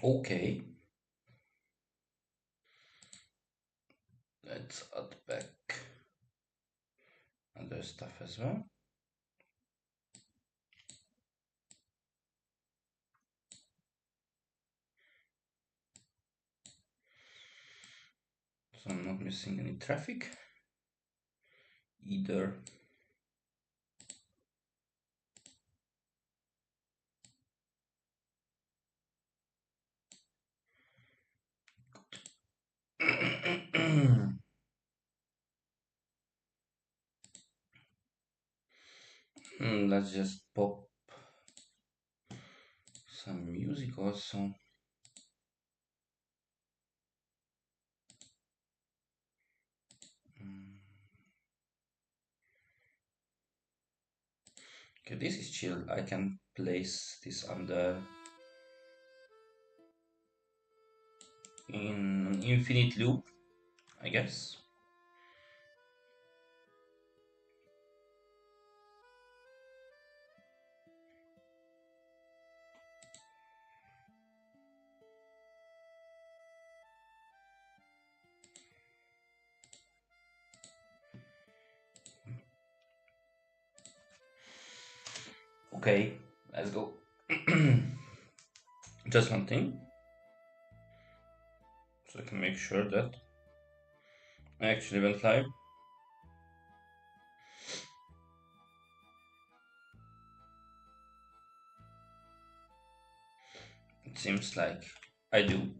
Okay, let's add back other stuff as well. So I'm not missing any traffic either. Let's just pop some music also. Mm, Okay, this is chill. I can place this under in an infinite loop, I guess. Okay, let's go. Just one thing, so I can make sure that I actually went live. It seems like I do.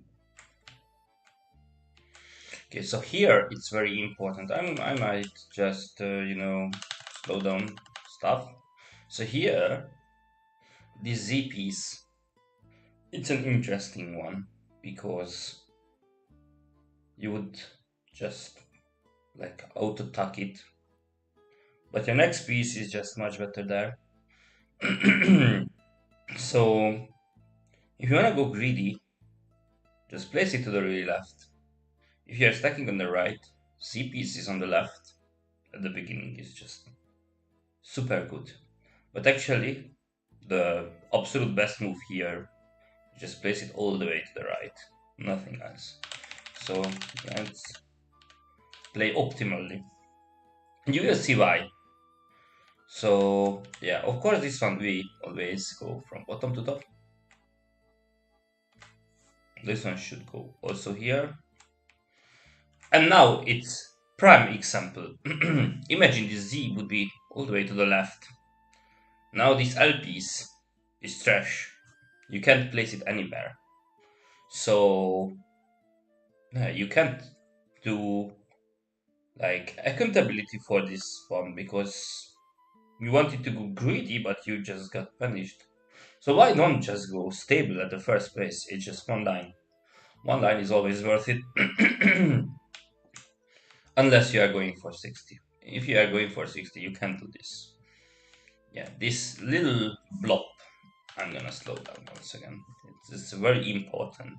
Okay, so here it's very important. I might just slow down stuff. So here, this Z piece, it's an interesting one because you would just like auto tuck it, but your next piece is just much better there. So if you wanna go greedy, just place it to the really left. If you're stacking on the right, Z piece is on the left at the beginning is just super good. But actually, the absolute best move here, just place it all the way to the right, nothing else. So let's play optimally. You will see why. So yeah, of course this one we always go from bottom to top. This one should go also here. And now it's prime example. Imagine this Z would be all the way to the left. Now this L piece is trash. You can't place it anywhere. So yeah, you can't do like accountability for this one because you wanted to go greedy, but you just got punished. So why don't just go stable at the first place? It's just one line. One line is always worth it, unless you are going for 60. If you are going for 60, you can't do this. Yeah, this little blob. I'm gonna slow down once again. It's very important.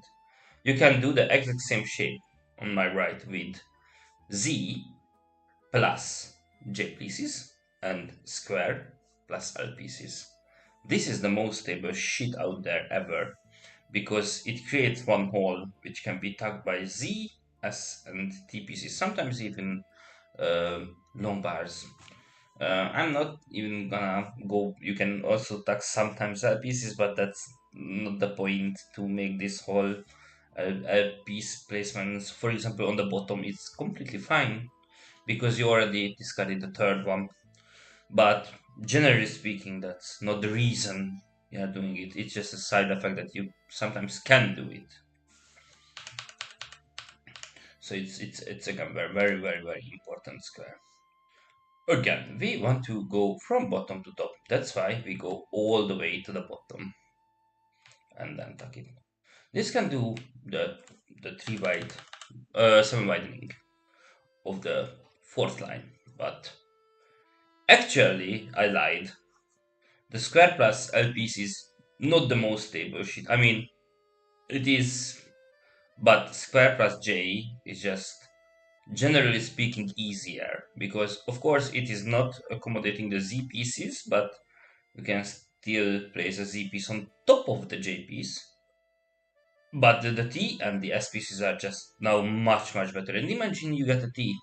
You can do the exact same shape on my right with Z plus J pieces and square plus L pieces. This is the most stable shit out there ever because it creates one hole which can be tugged by Z, S, and T pieces, sometimes even long bars. I'm not even gonna go. You can also tag sometimes L pieces, but that's not the point to make this whole piece placements. For example, on the bottom, it's completely fine because you already discarded the third one. But generally speaking, that's not the reason you are doing it. It's just a side effect that you sometimes can do it. So it's again very important square. Again, we want to go from bottom to top. That's why we go all the way to the bottom and then tuck it. This can do the three wide, seven widening of the fourth line, but actually I lied. The square plus LPC is not the most stable shit. I mean, it is, but square plus J is just generally speaking easier because, of course, it is not accommodating the Z pieces, but you can still place a Z piece on top of the J piece. But the T and the S pieces are just now much better. And imagine you get a T,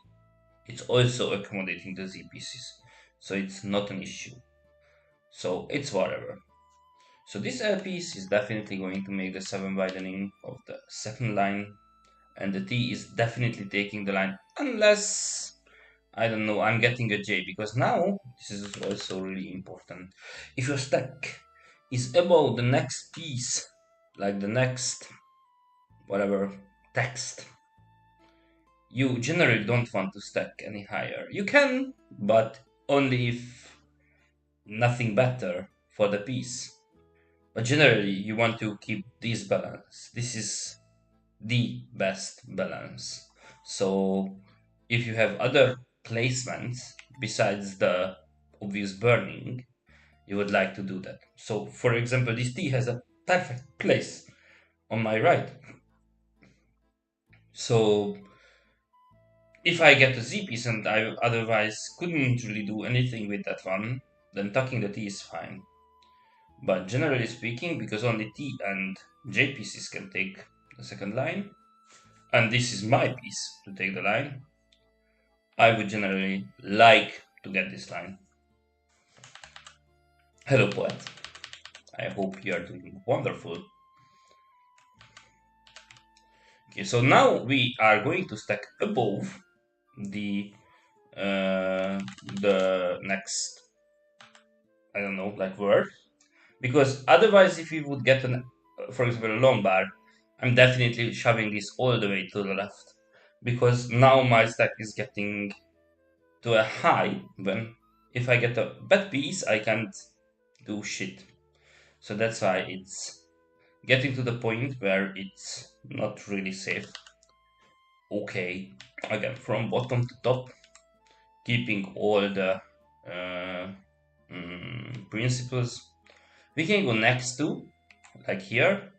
it's also accommodating the Z pieces, so it's not an issue. So it's whatever. So this L piece is definitely going to make the 7 widening of the second line, and the T is definitely taking the line, unless, I don't know, I'm getting a J, because now, this is also really important, if your stack is above the next piece, like the next, whatever, text, you generally don't want to stack any higher. You can, but only if nothing better for the piece. But generally, you want to keep this balance. This is the best balance. So if you have other placements besides the obvious burning, you would like to do that. So for example, this T has a perfect place on my right. So if I get a Z piece and I otherwise couldn't really do anything with that one, then tucking the T is fine. But generally speaking, because only T and J pieces can take the second line, and this is my piece to take the line, I would generally like to get this line. Hello, poet. I hope you are doing wonderful. Okay, so now we are going to stack above the next, I don't know, like word, because otherwise, if we would get an, for example, a long bar, I'm definitely shoving this all the way to the left, because now my stack is getting to a high when if I get a bad piece, I can't do shit. So that's why it's getting to the point where it's not really safe. Okay, again, from bottom to top, keeping all the principles. We can go next to, like here.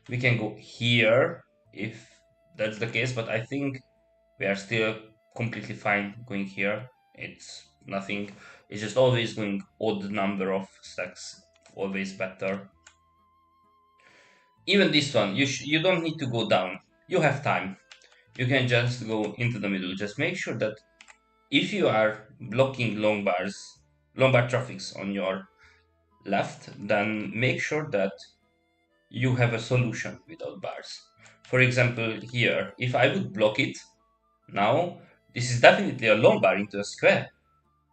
We can go here if that's the case, but I think we are still completely fine going here. It's nothing. It's just always going odd number of stacks, always better. Even this one, you don't need to go down. You have time. You can just go into the middle. Just make sure that if you are blocking long bars, long bar traffics on your left, then make sure that you have a solution without bars. For example, here, if I would block it, now this is definitely a long bar into a square,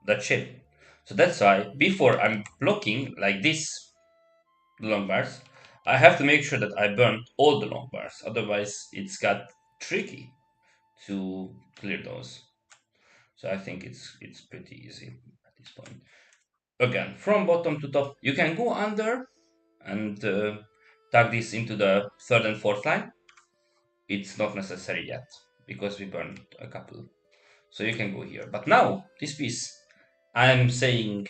that shape. So that's why before I'm blocking like this long bars, I have to make sure that I burn all the long bars. Otherwise, it's got tricky to clear those. So I think it's pretty easy at this point. Again, from bottom to top, you can go under and tag this into the third and fourth line. It's not necessary yet because we burned a couple. So you can go here. But now, this piece, I'm saying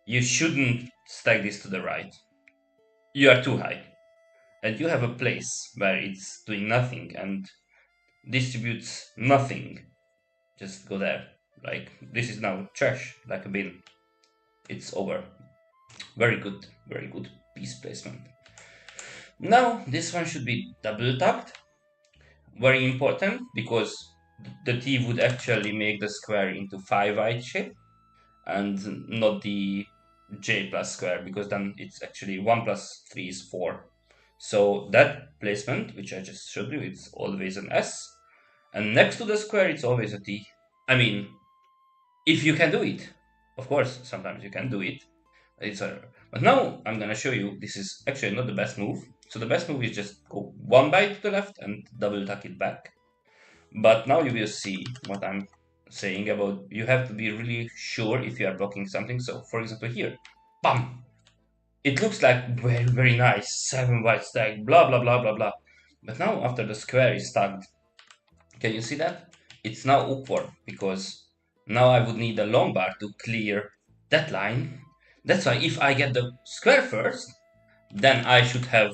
you shouldn't stack this to the right. You are too high. And you have a place where it's doing nothing and distributes nothing. Just go there. Like, this is now trash, like a bin. It's over. Very good piece placement. Now, this one should be double tapped. Very important because the T would actually make the square into 5 shape and not the J plus square, because then it's actually 1 plus 3 is 4. So that placement, which I just showed you, it's always an S. And next to the square, it's always a T. I mean, if you can do it. Of course, sometimes you can do it. It's a, but now I'm gonna show you, this is actually not the best move. So the best move is just go one byte to the left and double tuck it back. But now you will see what I'm saying about, you have to be really sure if you are blocking something. So for example here, bam! It looks like very nice, 7 white stack, blah blah blah blah blah. But now after the square is tagged, can you see that? It's now awkward because now I would need a long bar to clear that line. That's why if I get the square first, then I should have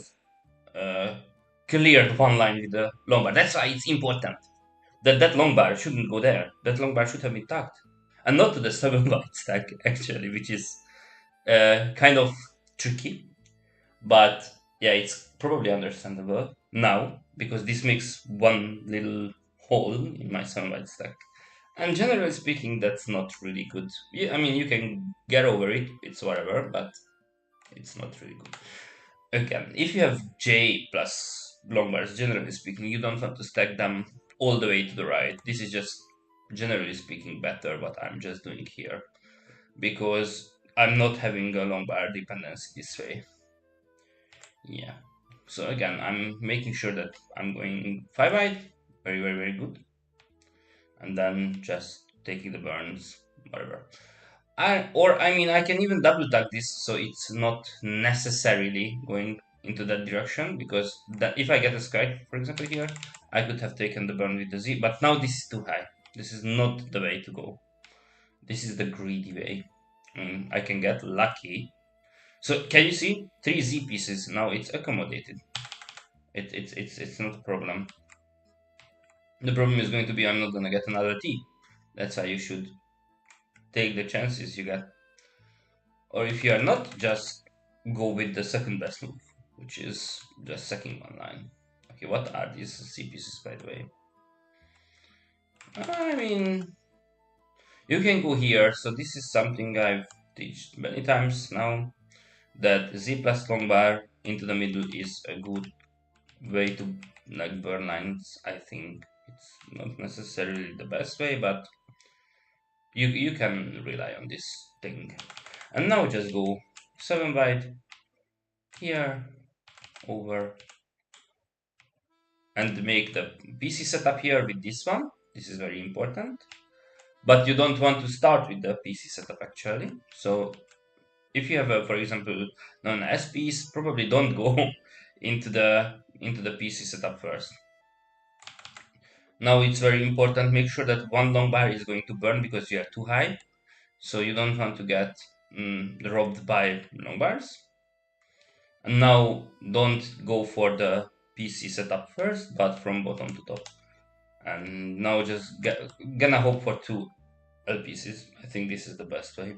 cleared one line with the long bar. That's why it's important that that long bar shouldn't go there. That long bar should have been tucked. And not to the 7 white stack, actually, which is kind of tricky. But yeah, it's probably understandable. now, because this makes one little hole in my 7 byte stack. And generally speaking, that's not really good. Yeah, I mean, you can get over it, it's whatever, but it's not really good. Again, if you have J plus long bars, generally speaking, you don't want to stack them all the way to the right. This is just, generally speaking, better what I'm just doing here, because I'm not having a long bar dependency this way. Yeah. So again, I'm making sure that I'm going 5 byte, very, very, very good. And then just taking the burns, whatever. I mean, I can even double tag this, so it's not necessarily going into that direction, because that if I get a sky, for example, here, I could have taken the burn with the Z, but now this is too high. This is not the way to go. This is the greedy way. I can get lucky. So can you see 3 Z pieces? Now it's accommodated. It's not a problem. The problem is going to be I'm not gonna get another T. That's why you should take the chances you get. Or if you are not, just go with the second best move, which is just sacking one line. Okay, what are these C pieces, by the way? I mean, you can go here. So this is something I've taught many times now, that Z plus long bar into the middle is a good way to like burn lines. I think it's not necessarily the best way, but you can rely on this thing. And now just go 7 byte here over and make the PC setup here with this one. This is very important. But you don't want to start with the PC setup actually. So if you have a, for example, non SPs, probably don't go into the PC setup first. Now it's very important, make sure that one long bar is going to burn because you are too high. So you don't want to get robbed by long bars. And now don't go for the PC setup first, but from bottom to top. And now just gonna hope for 2 LPCs. I think this is the best way.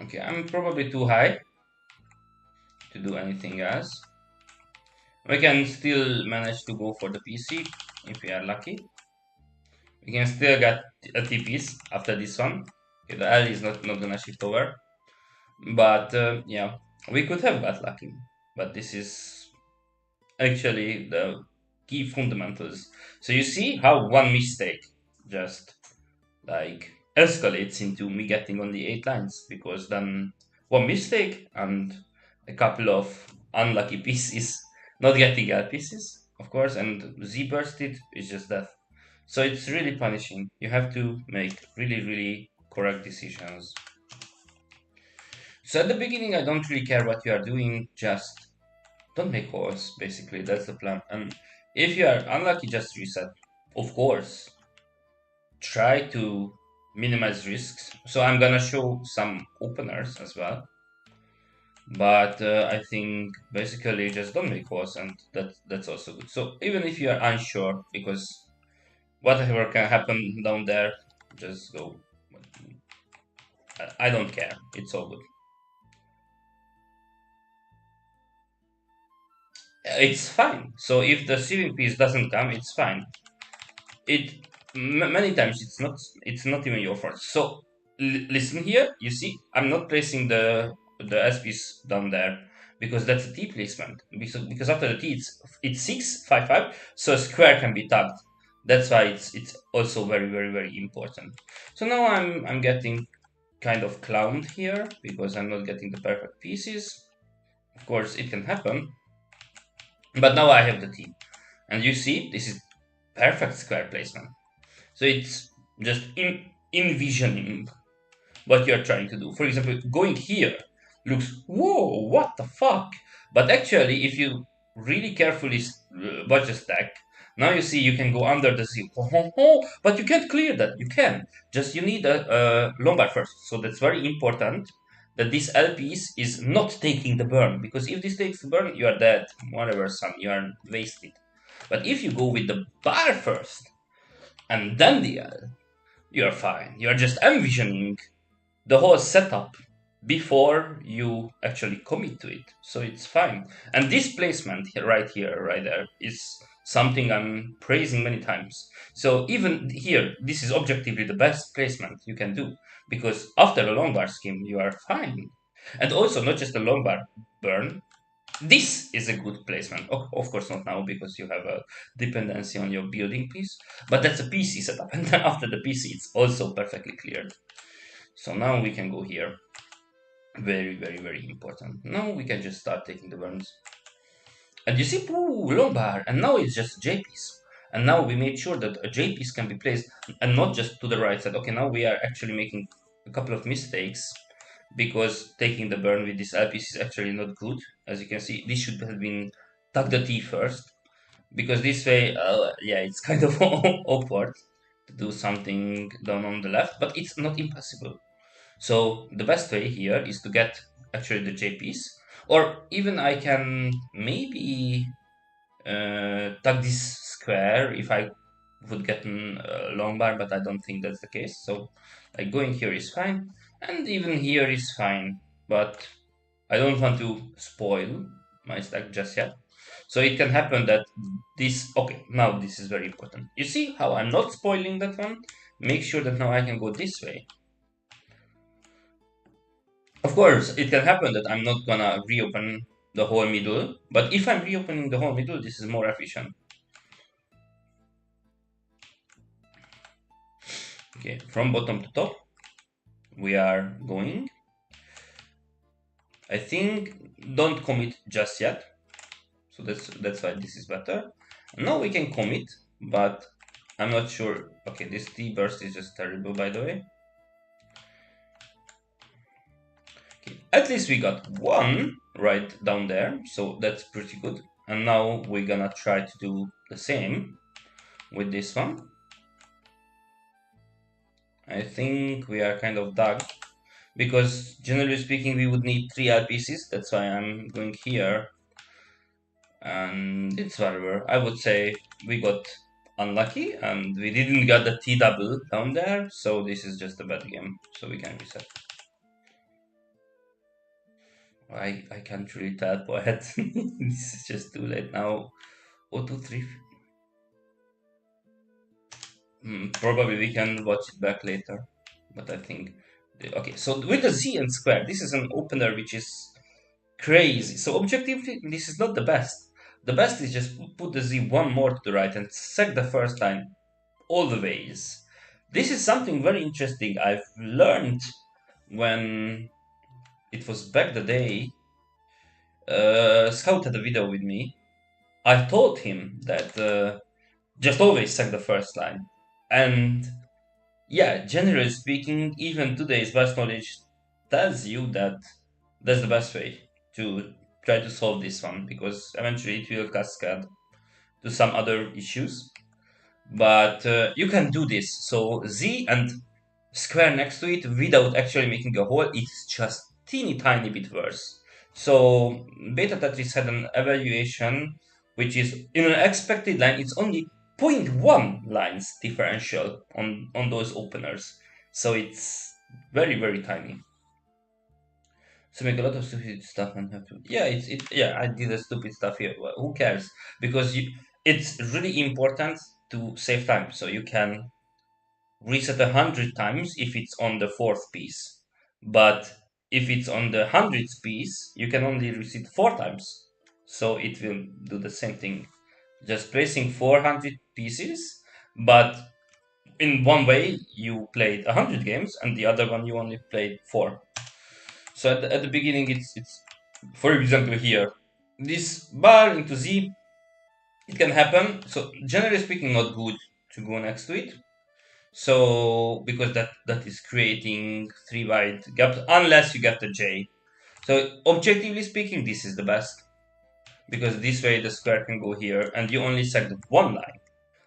Okay, I'm probably too high to do anything else. We can still manage to go for the PC if we are lucky. We can still get a T piece after this one. Okay, the L is not gonna shift over. But yeah, we could have got lucky. But this is actually the key fundamentals. So you see how one mistake just like escalates into me getting only 8 lines, because then one mistake and a couple of unlucky pieces, not getting L pieces, of course, and Z bursted is just death. So it's really punishing. You have to make really, really correct decisions. So at the beginning, I don't really care what you are doing, just don't make holes, basically. That's the plan. And if you are unlucky, just reset. Of course, try to minimize risks. So I'm gonna show some openers as well. But I think basically just don't make holes, and that's also good. So even if you are unsure, because whatever can happen down there, just go. I don't care. It's all good. It's fine. So if the ceiling piece doesn't come, it's fine. Many times it's not even your fault. So listen here. You see, I'm not placing the S piece down there because that's a T placement. Because after the T, it's 6 5 5, so a square can be tagged. That's why it's also very, very, very important. So now I'm getting kind of clowned here because I'm not getting the perfect pieces. Of course, it can happen, but now I have the T, and you see this is perfect square placement. So it's just envisioning what you're trying to do. For example, going here looks, whoa, what the fuck? But actually, if you really carefully watch the stack, now you see you can go under the Z. But you can't clear that. You can. Just you need a Lombard first. So that's very important that this L piece is not taking the burn. Because if this takes the burn, you are dead. Whatever, son, you are wasted. But if you go with the bar first, and then the L, you're fine. You're just envisioning the whole setup before you actually commit to it. So it's fine. And this placement here, right there, is something I'm praising many times. So even here, this is objectively the best placement you can do, because after a long bar scheme, you are fine. And also, not just a long bar burn, this is a good placement. Of course, not now because you have a dependency on your building piece, but that's a PC setup. And then after the PC, it's also perfectly cleared. So now we can go here. Very, very, very important. Now we can just start taking the burns. And you see, ooh, long bar. And now it's just a J piece. And now we made sure that a J piece can be placed and not just to the right side. Okay, now we are actually making a couple of mistakes because taking the burn with this L piece is actually not good. As you can see, this should have been tuck the T first, because this way, yeah, it's kind of awkward to do something down on the left, but it's not impossible. So the best way here is to get actually the J piece, or even I can maybe tag this square if I would get a long bar, but I don't think that's the case. So like going here is fine, and even here is fine, but I don't want to spoil my stack just yet. So it can happen that this, okay, now this is very important. You see how I'm not spoiling that one? Make sure that now I can go this way. Of course, it can happen that I'm not gonna reopen the whole middle, but if I'm reopening the whole middle, this is more efficient. Okay, from bottom to top, we are going. I think don't commit just yet. So that's why this is better. Now we can commit, but I'm not sure. Okay, this T burst is just terrible, by the way. Okay, at least we got one right down there, so that's pretty good. And now we're gonna try to do the same with this one. I think we are kind of dug, because generally speaking we would need 3 LPCs. That's why I'm going here, and it's whatever. I would say we got unlucky and we didn't get the T double down there, so this is just a bad game, so we can reset. I can't really tell, poet. This is just too late now. 023. Probably we can watch it back later, but I think okay. So with the Z and square, this is an opener which is crazy. So objectively, this is not the best. The best is just put the Z one more to the right and sack the first line all the ways. This is something very interesting I've learned when it was back the day. Scout had a video with me. I told him that just always sack the first line. And yeah, generally speaking, even today's best knowledge tells you that that's the best way to try to solve this one, because eventually it will cascade to some other issues. But you can do this. So Z and square next to it without actually making a hole, it's just teeny tiny bit worse. So Beta Tetris had an evaluation which is in an expected line, it's only zero point 0.1 lines differential on those openers. So it's very, very tiny. So make a lot of stupid stuff and have to. Yeah, yeah, I did a stupid stuff here. Well, who cares? Because it's really important to save time. So you can reset 100 times if it's on the fourth piece. But if it's on the 100th piece, you can only reset 4 times. So it will do the same thing. Just placing 400 pieces, but in one way you played 100 games and the other one you only played 4. So at the beginning it's for example here, this bar into Z, it can happen. So generally speaking, not good to go next to it. So because that is creating 3 wide gaps unless you get the J. So objectively speaking, this is the best, because this way the square can go here and you only select one line,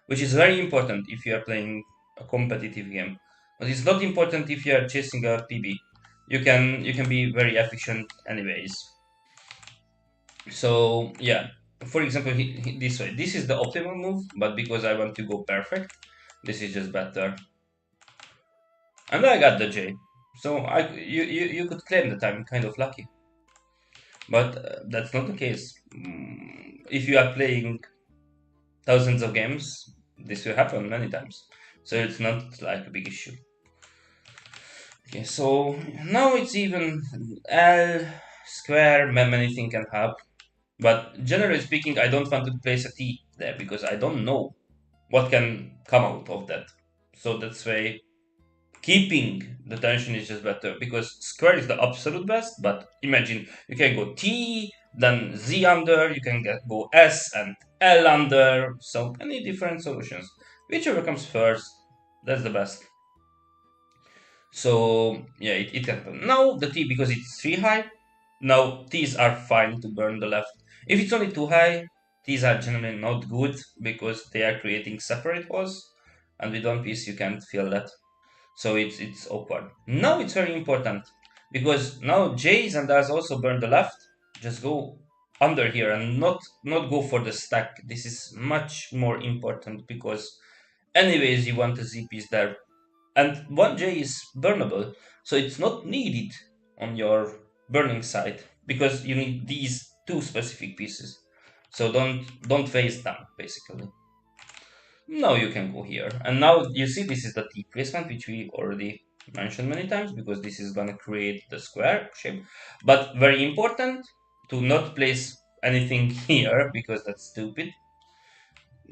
which is very important if you are playing a competitive game. But it's not important if you are chasing a PB. You can be very efficient anyways. So yeah, for example, this way. This is the optimal move, but because I want to go perfect, this is just better. And I got the J. So you could claim that I'm kind of lucky, but that's not the case. If you are playing thousands of games, this will happen many times. So it's not like a big issue. Okay, so now it's even L square, many things can have. But generally speaking, I don't want to place a T there because I don't know what can come out of that. So that's why keeping the tension is just better because square is the absolute best. But imagine you can go T, then Z under, you can go S and L under. So many different solutions. Whichever comes first, that's the best. So yeah, it can happen. Now the T, because it's 3 high, now T's are fine to burn the left. If it's only 2 high, T's are generally not good because they are creating separate holes, and with one piece you can't feel that. So it's awkward. Now it's very important because now J's and R's also burn the left. Just go under here and not go for the stack. This is much more important because anyways you want a Z piece there and 1J is burnable, so it's not needed on your burning side because you need these two specific pieces. So don't waste them basically. Now you can go here, and now you see this is the T placement which we already mentioned many times because this is gonna create the square shape. But very important to not place anything here because that's stupid.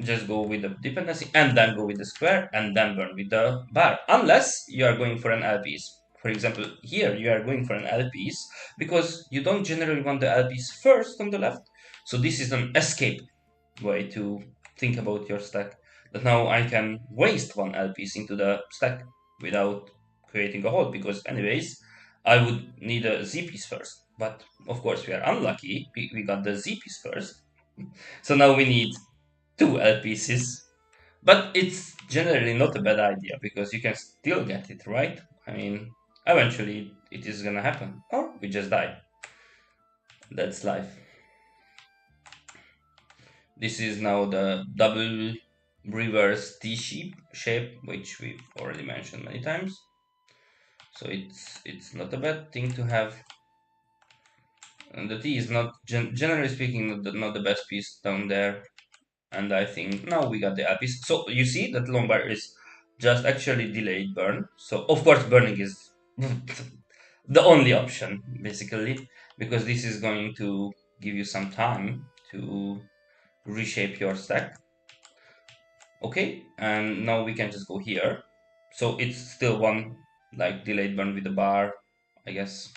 Just go with the dependency and then go with the square and then burn with the bar, unless you are going for an L piece. For example, here you are going for an L piece because you don't generally want the L piece first on the left. So this is an escape way to think about your stack. That now I can waste one L piece into the stack without creating a hole because anyways I would need a Z piece first. But of course we are unlucky. We got the Z piece first. So now we need two L pieces, but it's generally not a bad idea because you can still get it right. I mean, eventually it is gonna happen, or we just die. That's life. This is now the double reverse T shape, which we've already mentioned many times. So it's not a bad thing to have. And the T is not generally speaking not the best piece down there. And I think now we got the piece. So you see that lumbar is just actually delayed burn. So of course burning is the only option basically because this is going to give you some time to reshape your stack. Okay, and now we can just go here. So it's still one like delayed burn with the bar, I guess.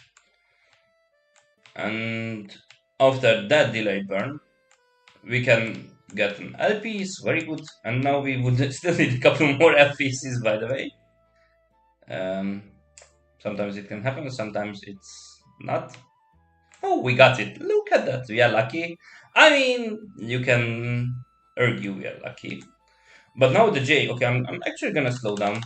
And after that delayed burn, we can get an L piece, very good. And now we would still need a couple more L pieces, by the way. Um, sometimes it can happen, sometimes it's not. Oh, we got it. Look at that. We are lucky. I mean, you can argue we are lucky. But now the J, okay, I'm actually gonna slow down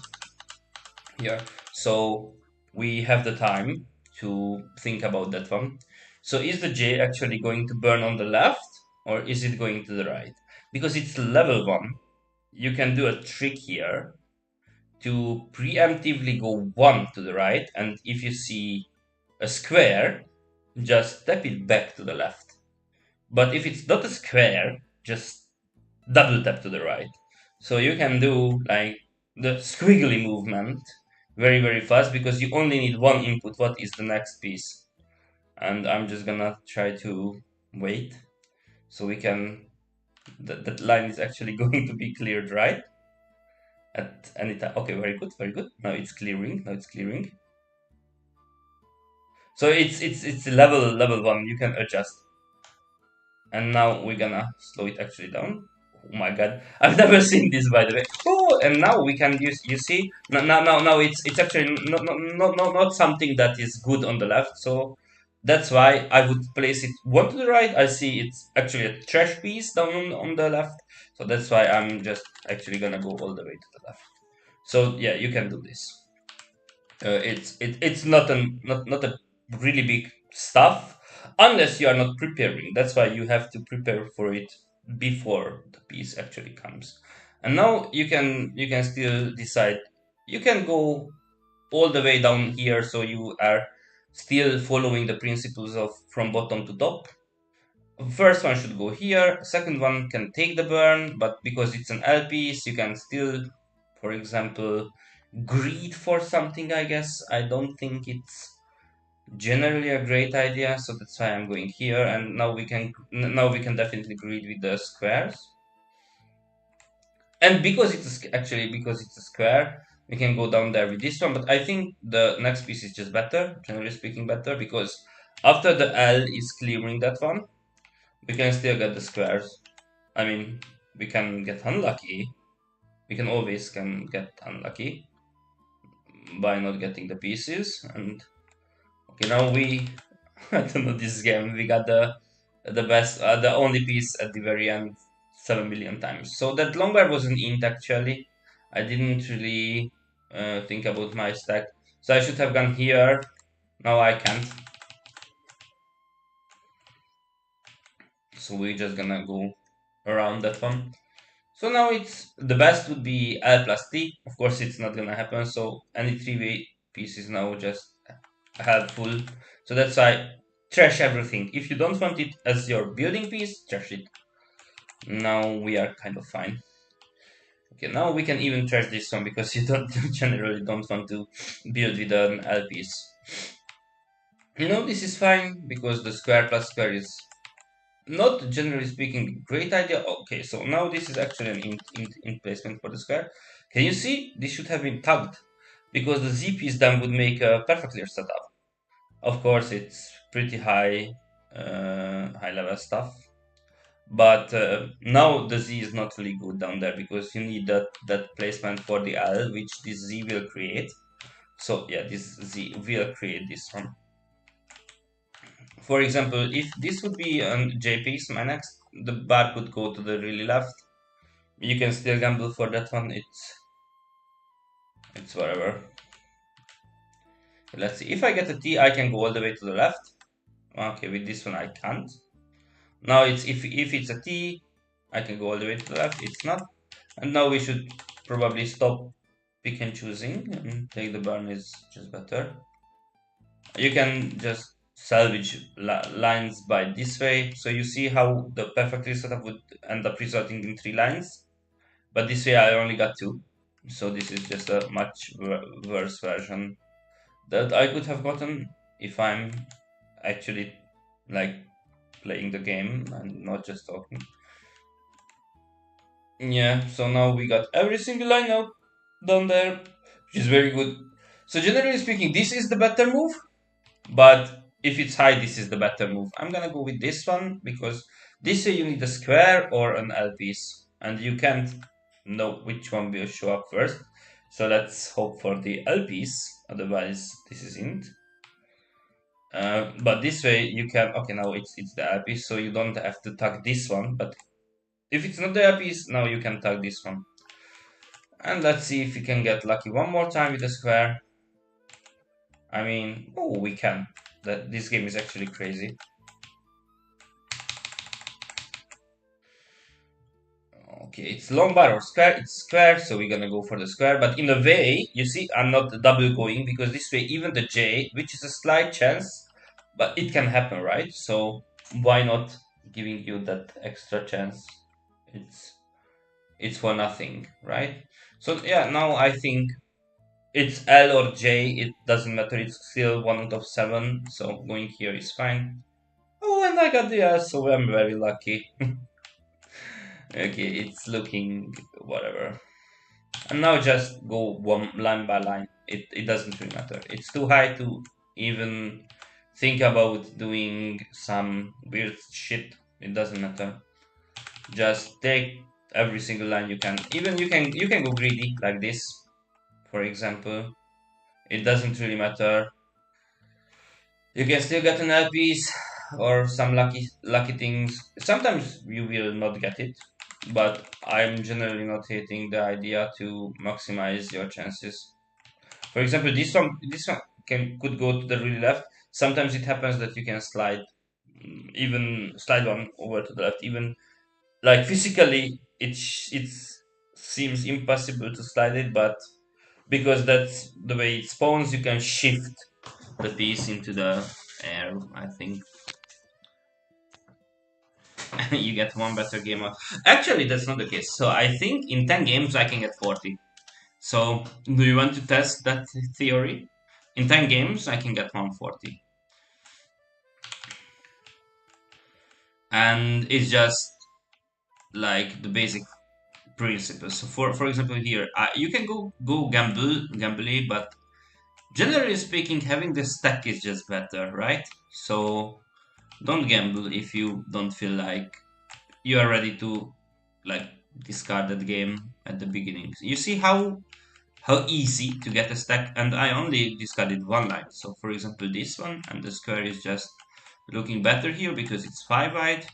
here. So we have the time to think about that one. So is the J actually going to burn on the left or is it going to the right? Because it's level 1, you can do a trick here to preemptively go 1 to the right, and if you see a square, just step it back to the left. But if it's not a square, just double tap to the right. So you can do like the squiggly movement very, very fast because you only need one input. What is the next piece? And I'm just gonna try to wait so we can. That line is actually going to be cleared, right? At any time. Okay, very good, very good. Now it's clearing. Now it's clearing. So it's level 1. You can adjust. And now we're gonna slow it actually down. Oh my god, I've never seen this by the way. Oh, and now we can use. You see, now it's actually not something that is good on the left. So that's why I would place it one to the right. I see it's actually a trash piece down on the left. So that's why I'm just actually gonna go all the way to the left. So yeah, you can do this. It's not a really big stuff unless you are not preparing. That's why you have to prepare for it before the piece actually comes. And now you can still decide. You can go all the way down here, so you are still following the principles of from bottom to top. First one should go here, second one can take the burn, but because it's an L piece, you can still, for example, greed for something, I guess. I don't think it's generally a great idea, so that's why I'm going here, and now we can definitely greed with the squares. And because actually because it's a square, we can go down there with this one, but I think the next piece is just better, generally speaking better, because after the L is clearing that one, we can still get the squares. I mean, we can get unlucky. We can always can get unlucky by not getting the pieces. And okay, now we I don't know this game. We got the best, the only piece at the very end, 7 million times. So that long bar was an int actually. I didn't really think about my stack, so I should have gone here. Now I can't. So we're just gonna go around that one. So now it's the best would be L plus T. Of course, it's not gonna happen. So any three-way piece is now just helpful. So that's why trash everything. If you don't want it as your building piece, trash it. Now we are kind of fine. Okay, now we can even trash this one because you don't generally don't want to build with an L piece. You know, this is fine because the square plus square is not generally speaking great idea. Okay, so now this is actually an int placement for the square. Can you see this should have been tagged because the z piece then would make a perfect clear setup. Of course, it's pretty high level stuff, but now the z is not really good down there because you need that placement for the L, which this z will create. So yeah, this z will create this one. For example, if this would be an J piece, my next, the bar could go to the really left. You can still gamble for that one. It's whatever. Let's see. If I get a T, I can go all the way to the left. Okay, with this one I can't. Now it's if it's a T, I can go all the way to the left. It's not. And now we should probably stop pick and choosing and take the burn is just better. You can just salvage lines by this way. So you see how the perfect setup would end up resulting in 3 lines. But this way I only got 2. So this is just a much worse version that I could have gotten if I'm actually like playing the game and not just talking. Yeah, so now we got every single line out down there, which is very good. So generally speaking, this is the better move, but if it's high, this is the better move. I'm gonna go with this one because this way you need a square or an L piece, and you can't know which one will show up first. So let's hope for the L piece, otherwise this is int. But this way you can, okay, now it's the L piece, so you don't have to tag this one, but if it's not the L piece, now you can tag this one. And let's see if we can get lucky one more time with the square. I mean, oh, we can. This game is actually crazy. Okay, it's long bar or square. It's square, so we're gonna go for the square. But in a way, you see, I'm not double going because this way, even the J, which is a slight chance, but it can happen, right? So why not giving you that extra chance? It's for nothing, right? So yeah, now I think it's L or J. It doesn't matter. It's still 1 out of 7. So going here is fine. Oh, and I got the S, so I'm very lucky. Okay, it's looking whatever. And now just go one line by line. It doesn't really matter. It's too high to even think about doing some weird shit. It doesn't matter. Just take every single line you can. Even you can go greedy like this, for example. It doesn't really matter. You can still get an L piece or some lucky things. Sometimes you will not get it, but I'm generally not hating the idea to maximize your chances. For example, this one could go to the really left. Sometimes it happens that you can slide, even slide one over to the left. Even like physically, it seems impossible to slide it, but because that's the way it spawns. You can shift the piece into the air, I think. You get one better game. Actually, that's not the case. So I think in 10 games I can get 40. So do you want to test that theory? In 10 games I can get 140. And it's just like the basic principles. So for example here, you can go gambly, but generally speaking, having the stack is just better, right? So don't gamble if you don't feel like you are ready to like discard that game at the beginning. You see how easy to get a stack, and I only discarded one line. So for example this one, and the square is just looking better here because it's 5 wide.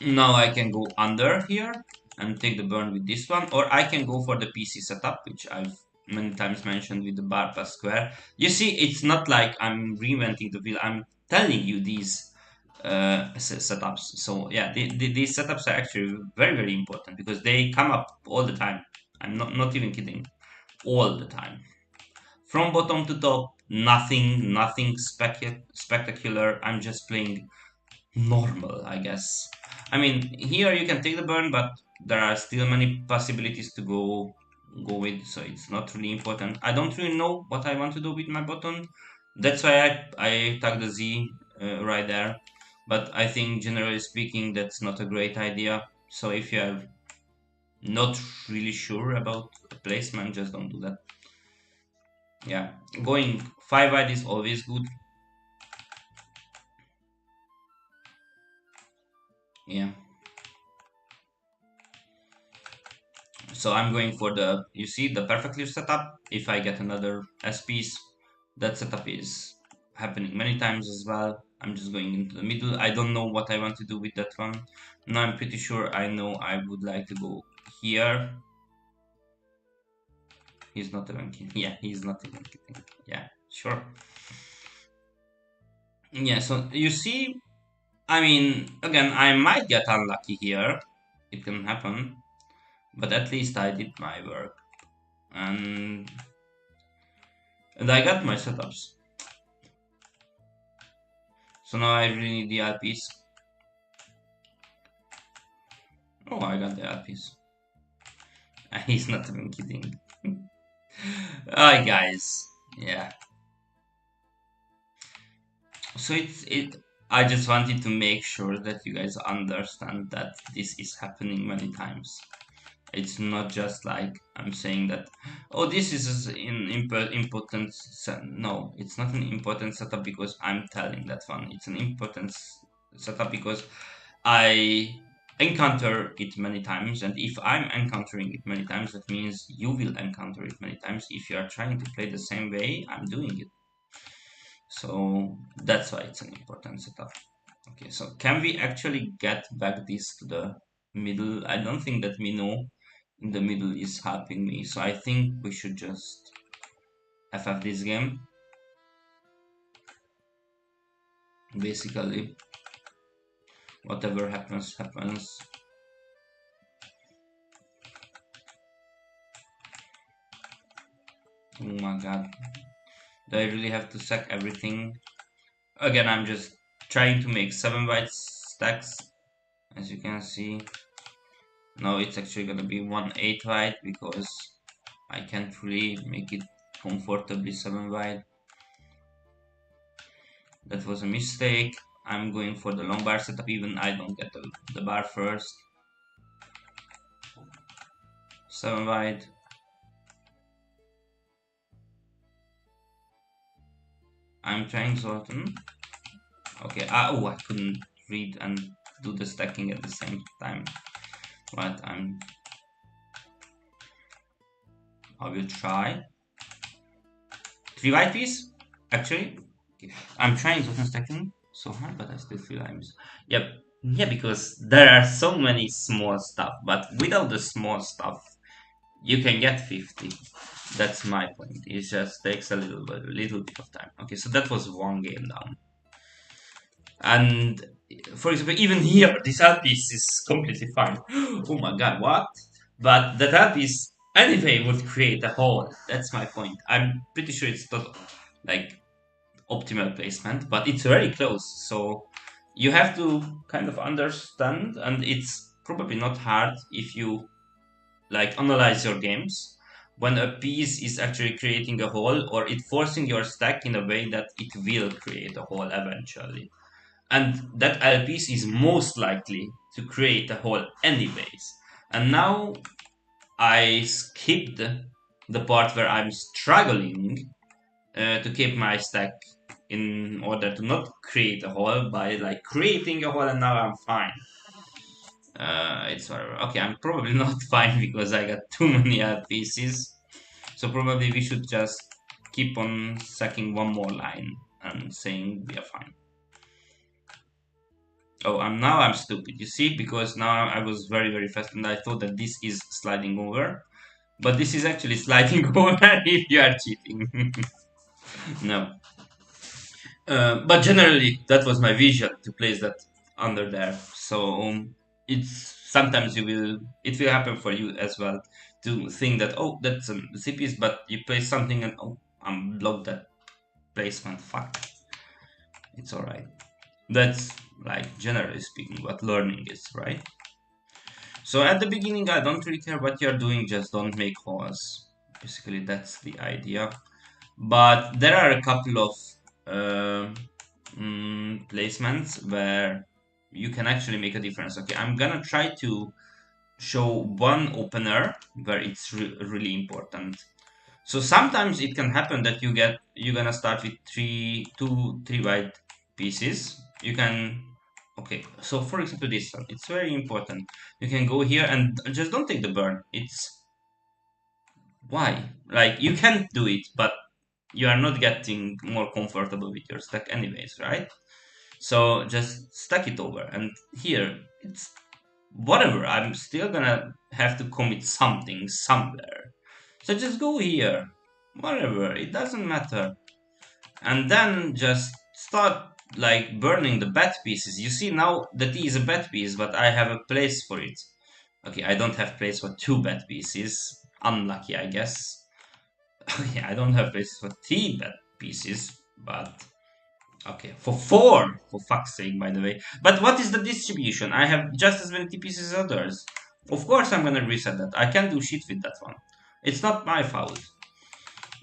Now I can go under here and take the burn with this one, or I can go for the PC setup, which I've many times mentioned with the bar plus square. You see, it's not like I'm reinventing the wheel. I'm telling you these setups. So yeah, these setups are actually very important because they come up all the time. I'm not even kidding, all the time. From bottom to top, nothing spectacular. I'm just playing normal, I guess. I mean, here you can take the burn, but there are still many possibilities to go with, so it's not really important. I don't really know what I want to do with my button. That's why I tag the Z right there. But I think generally speaking, that's not a great idea. So if you're not really sure about a placement, just don't do that. Yeah, going 5 wide is always good. Yeah. So I'm going for the, you see, the perfectly setup. If I get another S piece, that setup is happening many times as well. I'm just going into the middle. I don't know what I want to do with that one. Now I'm pretty sure I know I would like to go here. He's not even kidding. Yeah, he's not even kidding. Yeah, sure. Yeah, so you see, I mean, again, I might get unlucky here. It can happen. But at least I did my work. And I got my setups. So now I really need the LPs. Oh, I got the LPs. He's not even kidding. Hi guys. Yeah. So it. I just wanted to make sure that you guys understand that this is happening many times. It's not just like I'm saying that, oh, this is an important set. No, it's not an important setup because I'm telling that one. It's an important setup because I encounter it many times, and if I'm encountering it many times, that means you will encounter it many times. If you are trying to play the same way I'm doing it, so that's why it's an important setup. Okay, so can we actually get back this to the middle? I don't think that Mino in the middle is helping me, so I think we should just FF this game. Basically, whatever happens, happens. Oh my god. Do I really have to sack everything? Again, I'm just trying to make 7 byte stacks, as you can see. Now it's actually gonna be 1 8 byte because I can't really make it comfortably 7 byte. That was a mistake. I'm going for the long bar setup, even I don't get the bar first. 7 byte. I'm trying Zoltan. Okay, oh, I couldn't read and do the stacking at the same time. But I will try. 3 white piece, actually. Okay. I'm trying Zoltan stacking so hard, but I still feel I'm. Yep. Yeah, because there are so many small stuff, but without the small stuff, you can get 50. That's my point. It just takes a little bit of time. Okay, so that was one game down. And for example, even here, this art piece is completely fine. Oh my god, what? But that art piece anyway would create a hole. That's my point. I'm pretty sure it's not like optimal placement, but it's very close. So you have to kind of understand, and it's probably not hard if you like analyze your games when a piece is actually creating a hole or it forcing your stack in a way that it will create a hole eventually. And that L piece is most likely to create a hole anyways. And now I skipped the part where I'm struggling to keep my stack in order to not create a hole by like creating a hole, and now I'm fine. It's whatever. Okay, I'm probably not fine because I got too many pieces. So probably we should just keep on stacking one more line and saying we are fine. Oh, I'm stupid. You see, because now I was very fast and I thought that this is sliding over, but this is actually sliding over if you are cheating. No. But generally, that was my vision to place that under there. So it's sometimes it will happen for you as well to think that oh that's a CPS, but you place something and oh I'm blocked that placement. Fuck, it's alright. That's like generally speaking what learning is, right? So at the beginning, I don't really care what you're doing, just don't make holes. Basically, that's the idea. But there are a couple of uh, placements where you can actually make a difference. Okay, I'm gonna try to show one opener where it's really important. So sometimes it can happen that you're gonna start with three white pieces. You can okay. So for example, this one, it's very important. You can go here and just don't take the burn. It's why like you can do it, but you are not getting more comfortable with your stack anyways, right? So just stack it over, and here it's whatever. I'm still gonna have to commit something somewhere. So just go here, whatever. It doesn't matter, and then just start like burning the bad pieces. You see now the T is a bad piece, but I have a place for it. Okay, I don't have place for two bad pieces. Unlucky, I guess. Okay, I don't have place for three bad pieces, but okay, for four, for fuck's sake, by the way. But what is the distribution? I have just as many TPs as others. Of course I'm gonna reset that. I can't do shit with that one. It's not my fault.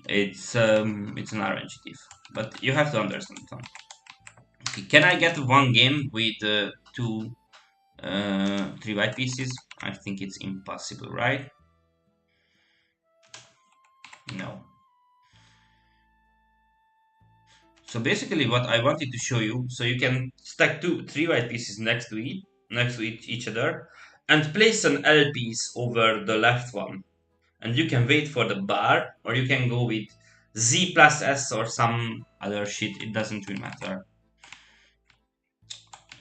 It's an RNG diff. But you have to understand it. Okay, can I get one game with two three white pieces? I think it's impossible, right? No. So basically what I wanted to show you, so you can stack three white pieces next to each other, and place an L piece over the left one. And you can wait for the bar, or you can go with Z plus S or some other shit, it doesn't really matter.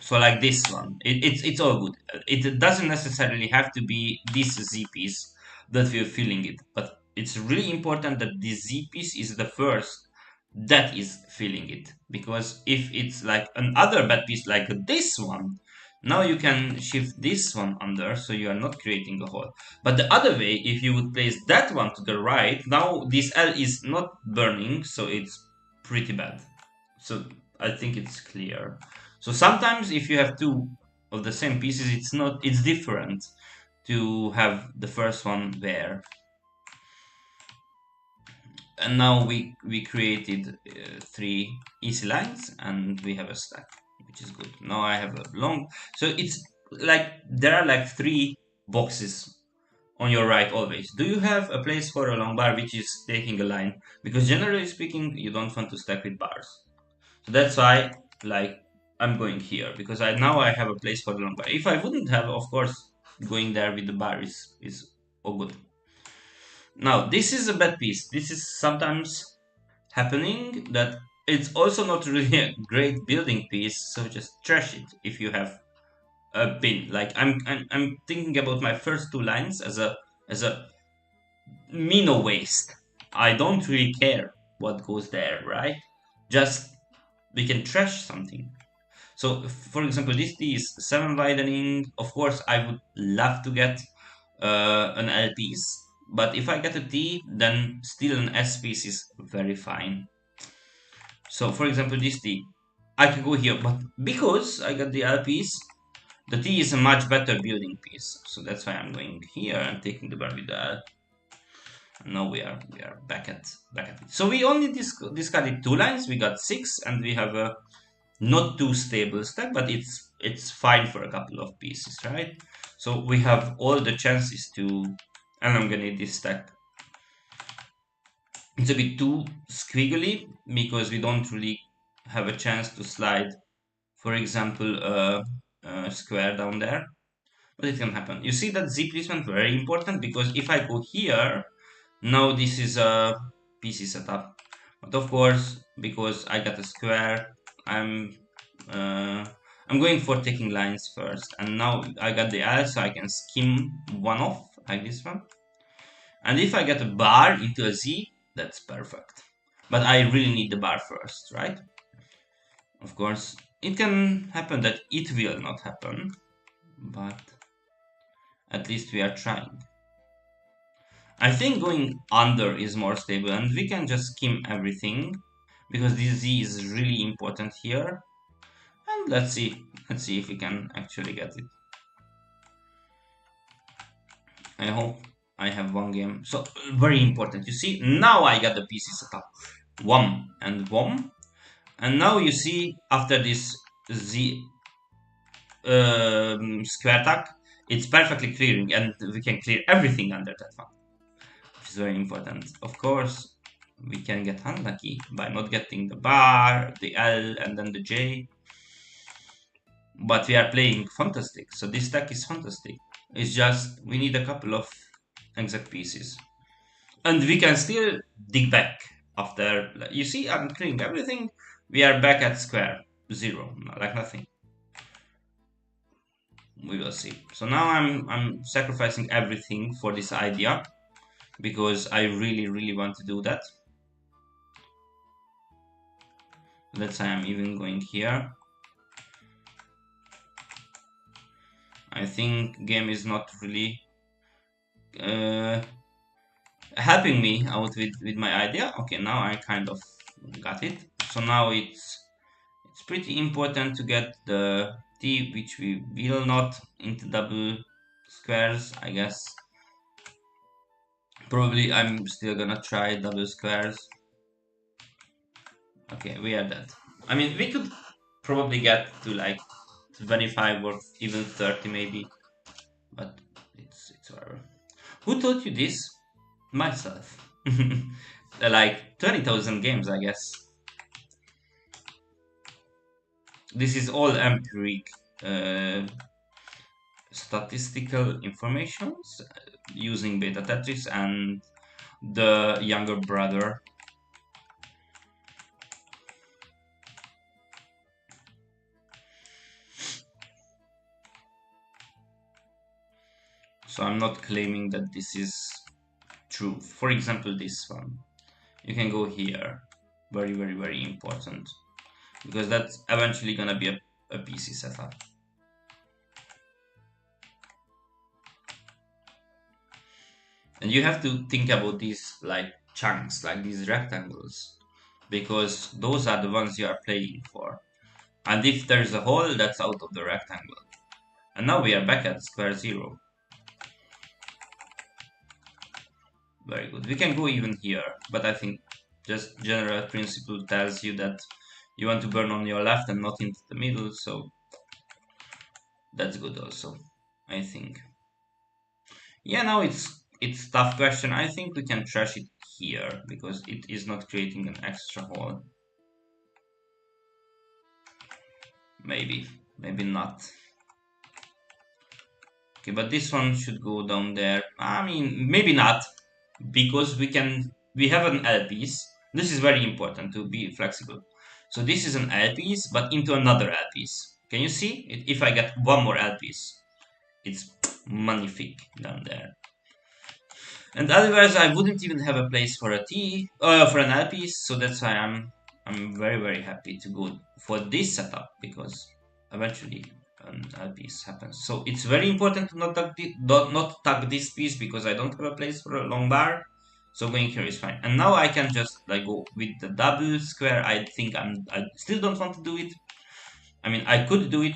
So like this one, it's all good. It doesn't necessarily have to be this Z piece that we're filling it, but it's really important that this Z piece is the first that is filling it, because if it's like another bad piece like this one, now you can shift this one under, so you are not creating a hole. But the other way, if you would place that one to the right, now this L is not burning, so it's pretty bad. So I think it's clear. So sometimes if you have two of the same pieces, it's different to have the first one there. And now we created three easy lines, and we have a stack, which is good. Now I have a long, so it's like there are like three boxes on your right always. Do you have a place for a long bar which is taking a line? Because generally speaking, you don't want to stack with bars. So that's why like I'm going here, because I have a place for the long bar. If I wouldn't have, of course, going there with the bar is all good. Now, this is a bad piece. This is sometimes happening that it's also not really a great building piece, so just trash it if you have a bin. Like I'm thinking about my first two lines as a Mino waste. I don't really care what goes there, right? Just we can trash something. So, for example, this is 7 widening. Of course, I would love to get an L piece, But if I get a T, then still an S piece is very fine. So for example, this T, I can go here, but because I got the L piece, the T is a much better building piece. So that's why I'm going here and taking the bar with the L. And now we are back at it. So we only discarded 2 lines. We got 6, and we have a not too stable stack, but it's fine for a couple of pieces, right? So we have all the chances to, and I'm gonna need this stack. It's a bit too squiggly because we don't really have a chance to slide, for example, a square down there, but it can happen. You see that Z placement very important, because if I go here, now this is a PC setup. But of course, because I got a square, I'm uh, I'm going for taking lines first, and now I got the L, so I can skim one off like this one. And if I get a bar into a Z, that's perfect. But I really need the bar first, right? Of course, it can happen that it will not happen, but at least we are trying. I think going under is more stable, and we can just skim everything because this Z is really important here. And let's see if we can actually get it. I hope I have one game. So very important. You see, now I got the pieces set up. One and one. And now you see after this Z square attack, it's perfectly clearing, and we can clear everything under that one, which is very important. Of course, we can get unlucky by not getting the bar, the L, and then the J. But we are playing fantastic, so this deck is fantastic. It's just we need a couple of exact pieces, and we can still dig back after. You see, I'm clearing everything. We are back at square 0, like nothing. We will see. So now I'm sacrificing everything for this idea because I really want to do that. Let's say I'm even going here. I think game is not really helping me out with my idea. Okay, now I kind of got it. So now it's pretty important to get the T, which we will not into double squares, I guess. Probably I'm still gonna try double squares. Okay, we are dead. I mean, we could probably get to like 25 or even 30 maybe, but it's whatever. Who taught you this? Myself. Like 20,000 games, I guess. This is all empiric statistical informations using beta Tetris and the younger brother. So I'm not claiming that this is true. For example, this one. You can go here. Very important. Because that's eventually gonna be a PC setup. And you have to think about these like chunks, like these rectangles, because those are the ones you are playing for. And if there's a hole, that's out of the rectangle. And now we are back at square 0. Very good. We can go even here, but I think just general principle tells you that you want to burn on your left and not into the middle, so that's good also, I think. Yeah, now it's tough question. I think we can trash it here because it is not creating an extra hole. Maybe not. Okay, but this one should go down there. I mean, maybe not, because we have an L piece. This is very important to be flexible. So this is an L piece, but into another L piece. Can you see? If I get one more L piece, it's magnifique down there. And otherwise, I wouldn't even have a place for a T, for an L piece. So that's why I'm very happy to go for this setup, because eventually a piece happens. So it's very important to not tag this piece because I don't have a place for a long bar. So going here is fine. And now I can just like go with the double square. I think I still don't want to do it. I mean, I could do it,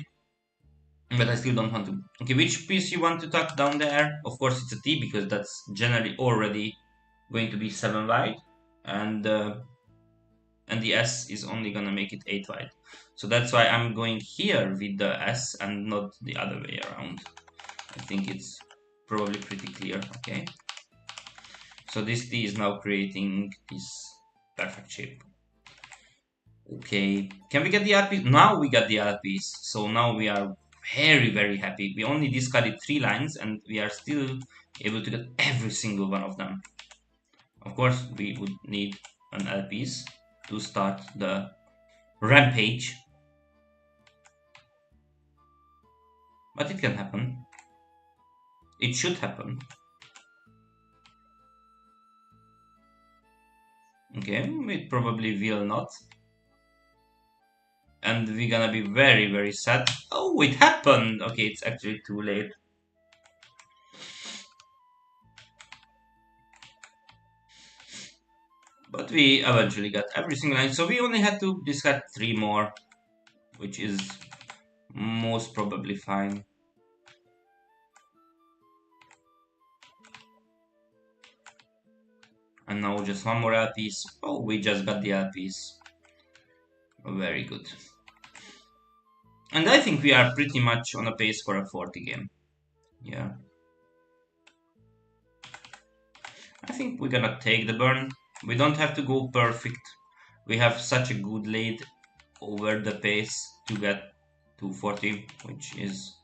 but I still don't want to. Okay, which piece you want to tuck down there? Of course, it's a T because that's generally already going to be 7 wide, and the S is only gonna make it 8 wide. So that's why I'm going here with the S and not the other way around. I think it's probably pretty clear. Okay. So this T is now creating this perfect shape. Okay, can we get the art piece? Now we got the art piece. So now we are very, very happy. We only discarded 3 lines and we are still able to get every single one of them. Of course, we would need an L piece to start the rampage. But it can happen. It should happen. Okay, it probably will not. And we're gonna be very, very sad. Oh, it happened! Okay, it's actually too late. But we eventually got every single line. So we only had to discard 3 more, which is most probably fine. And now just one more L piece. Oh, we just got the L piece. Very good. And I think we are pretty much on a pace for a 40 game. Yeah. I think we're gonna take the burn. We don't have to go perfect. We have such a good lead over the pace to get to 40, which is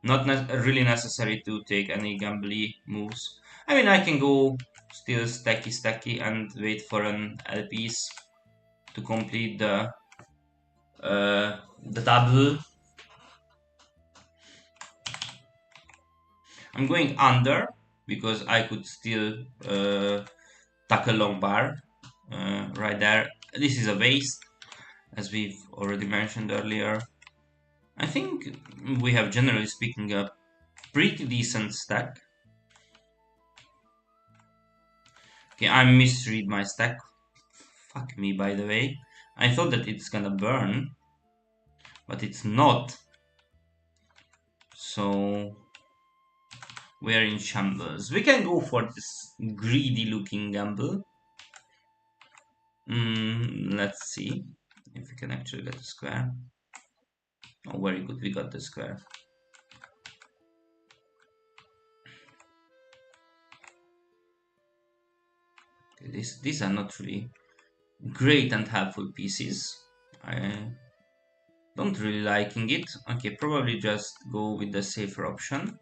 not really necessary to take any gambly moves. I mean, I can go still stacky and wait for an L piece to complete the double. I'm going under because I could still tuck a long bar right there. This is a waste, as we've already mentioned earlier. I think we have, generally speaking, a pretty decent stack. Okay, I misread my stack. Fuck me, by the way. I thought that it's gonna burn, but it's not. So we're in shambles. We can go for this greedy looking gamble. Let's see if we can actually get a square. Oh, very good, we got the square. Okay, these are not really great and helpful pieces. I don't really liking it. Okay, probably just go with the safer option.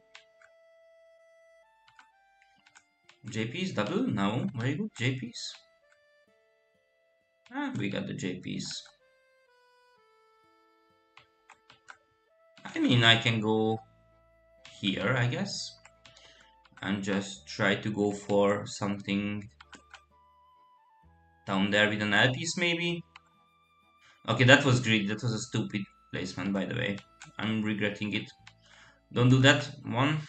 JP's double? No, very good. JP's. We got the JP's. I mean, I can go here, I guess, and just try to go for something down there with an L piece, maybe. Okay, that was greedy. That was a stupid placement, by the way. I'm regretting it. Don't do that. One.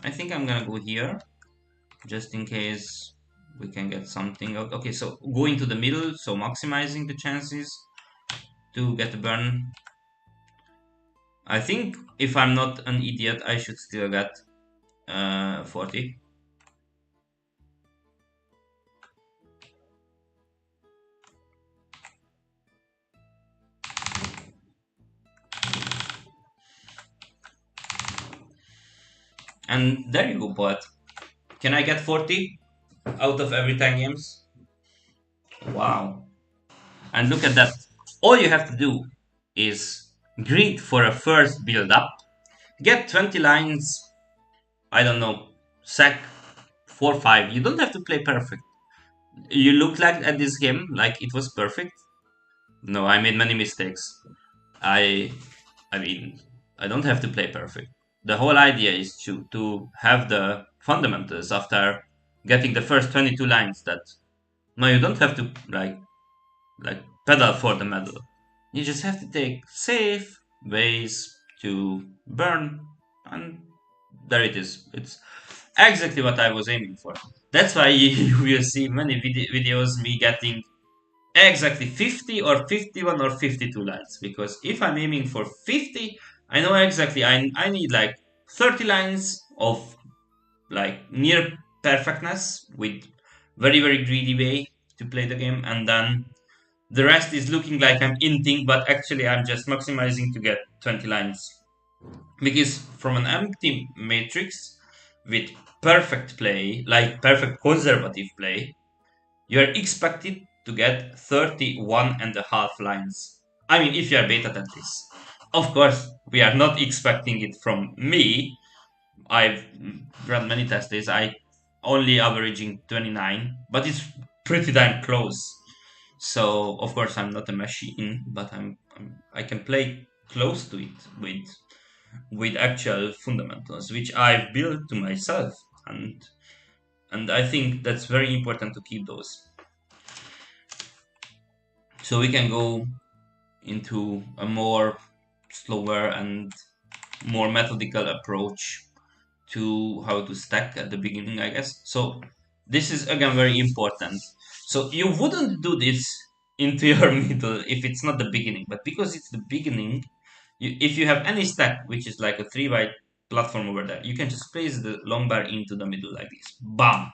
I think I'm gonna go here, just in case we can get something out. Okay, so going to the middle, so maximizing the chances to get a burn. I think if I'm not an idiot, I should still get 40. And there you go, but can I get 40 out of every 10 games? Wow. And look at that. All you have to do is greed for a first build up, get 20 lines, I don't know, sack 4 5. You don't have to play perfect. You look like at this game like it was perfect. No, I made many mistakes. I I mean, I don't have to play perfect. The whole idea is to have the fundamentals after getting the first 22 lines that no, you don't have to like pedal for the medal. You just have to take safe ways to burn, and there it is. It's exactly what I was aiming for. That's why you will see many videos me getting exactly 50 or 51 or 52 lines, because if I'm aiming for 50, I know exactly I need like 30 lines of like near perfectness with very greedy way to play the game, and then the rest is looking like I'm inting, but actually I'm just maximizing to get 20 lines. Because from an empty matrix with perfect play, like perfect conservative play, you are expected to get 31 and a half lines. I mean, if you are beta testers. Of course, we are not expecting it from me. I've run many test days. I only averaging 29, but it's pretty damn close. So of course I'm not a machine, but I can play close to it with actual fundamentals, which I've built to myself, and I think that's very important to keep those. So we can go into a more slower and more methodical approach to how to stack at the beginning, I guess. So this is again very important. So you wouldn't do this into your middle if it's not the beginning, but because it's the beginning, if you have any stack which is like a 3 byte platform over there, you can just place the long bar into the middle like this. Bam!